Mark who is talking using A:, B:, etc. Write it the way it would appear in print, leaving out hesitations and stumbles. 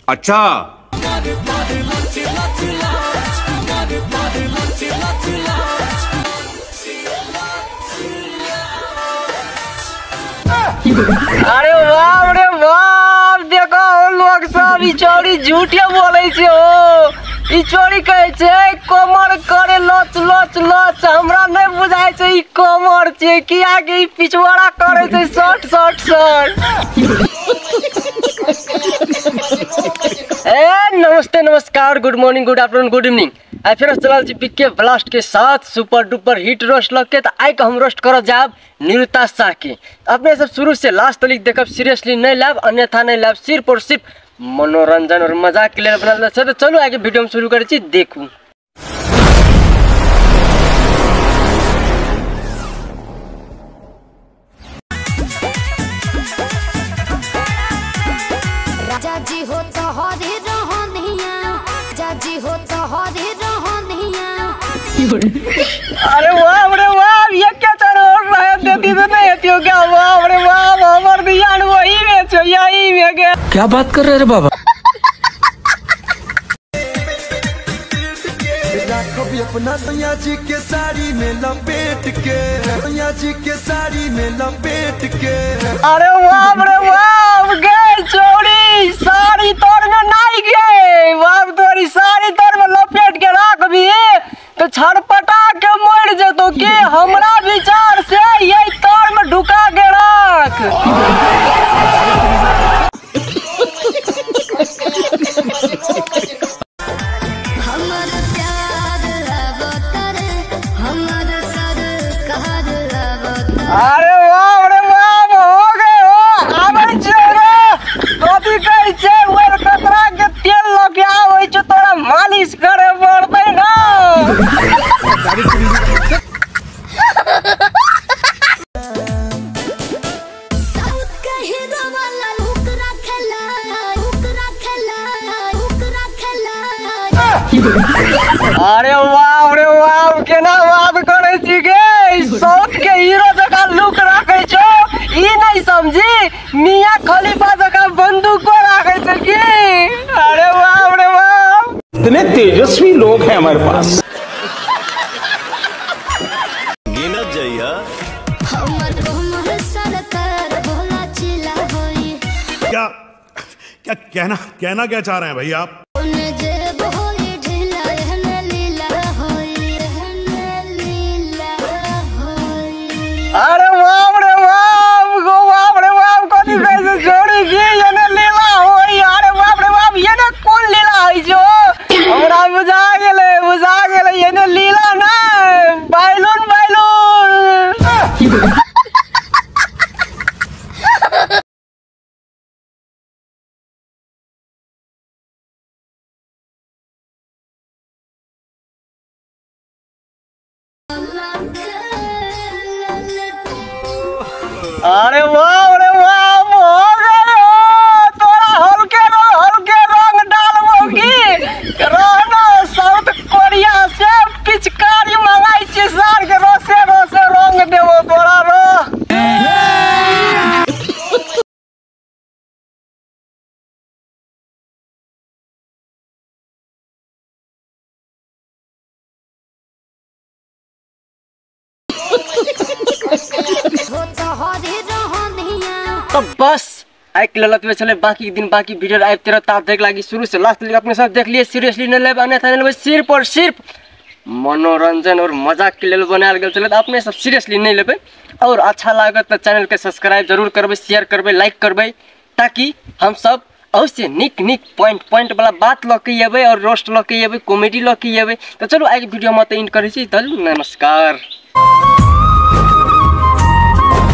A: अच्छा
B: अरे वाह देखो लोग सब ई चोरी झूठे बोले छे हो। ई चोरी कहे छे कमर करे लच लच लच, हमरा नहीं बुझाय छे ई कमर छे कि आगे ई पिछवाड़ा करे छे शॉर्ट शॉर्ट शॉर्ट। नमस्ते नमस्कार, good morning, good afternoon, good evening. आई फिर चलल छी पिके ब्लास्ट के साथ सुपर डुपर हिट रोस्ट लग के। तो आई के हम रोस्ट कर जाब निरुता शाह के। अपने सब शुरू से लास्ट तक देखब, सीरियसली नहीं लाभ, अन्यथा नहीं लाभ, सिर्फ और सिर्फ मनोरंजन और मजाक के लिए बनल छै। तो चलो आगे वीडियो में शुरू करै छी, देखू।
C: जाजी हो तो हरे रहनिया, जाजी हो तो हरे रहनिया।
B: अरे वाह ये क्या चल रहा है? देती तो नहीं आती हो क्या? वाह हमर ध्यान वही में छो, यही में गया।
D: क्या बात कर रहे रे बाबा?
E: कभी अपना सैया जी के साड़ी में लपेट के, सैया जी के साड़ी में लपेट के।
B: अरे वाह गए चोरी साड़ी तोर में नहीं गए। बाप तोरी साड़ी तोर में लपेट के रख भी तो छड़पटा के मर जतो के। हमरा विचार से यही तोर में ढुका के रख। अरे वाह हो गए हो। आबै छे कथी कहै छै ओर कतरा के तेल लगे आबै छै, तोरा मालिश करे पड़तै ना।
C: साउथ के हीरो वाला हुक रखेला, हुक रखेला, हुक रखेला।
B: अरे वाह केना बात करे छी गे? साउथ के हीरो जका लुक रखे छो, ई नहीं समझी मियां खलीफा जका बंदूक रखे छ की? अरे वाह
A: इतने तेजस्वी लोग हैं हमारे पास।
E: गिनत जाइया
C: हमर हमर सरकार भोला चिला होई।
F: क्या क्या कहना क्या चाह रहे हैं भाई आप?
C: ओने जेब होई ढीला, एहने लीला होई, एहने लीला होई।
B: अरे वाह कथी कहै छै जोड़ी की एने लीला होई? अरे वाह एने कोन लीला होई जो? हमरा बुझा गेलै एने लीला ना बैलून। अरे वाह हो गए हो। तोरा हल्के रंग डालबो की रहना। साउथ कोरिया से पिचकारी मंगाई छी, सार के रोसे रंग देबो तोरा रो। तो बस आई के ललत में चले, बाकी दिन बाकी वीडियो आब तेरा तार देख लागी शुरू से लास्ट तक अपने साथ देख लिए। सीरियसली नहीं लेब, अन्यथा नहीं लेब, सिर्फ और सिर्फ मनोरंजन और मजाक के लिए बनायल गेल चले। अपने सब सीरियसली नहीं लेबे। और अच्छा लागत तो चैनल के सब्सक्राइब जरूर करबे, शेयर करबे, लाइक करबे, ताकि हम सब अवश्य निक पॉइंट वाला बात लऽ के अबै और रोस्ट लऽ के अबै, कॉमेडी लऽ के अबै। तो चलो आगे वीडियो में तो इन करै छी। नमस्कार।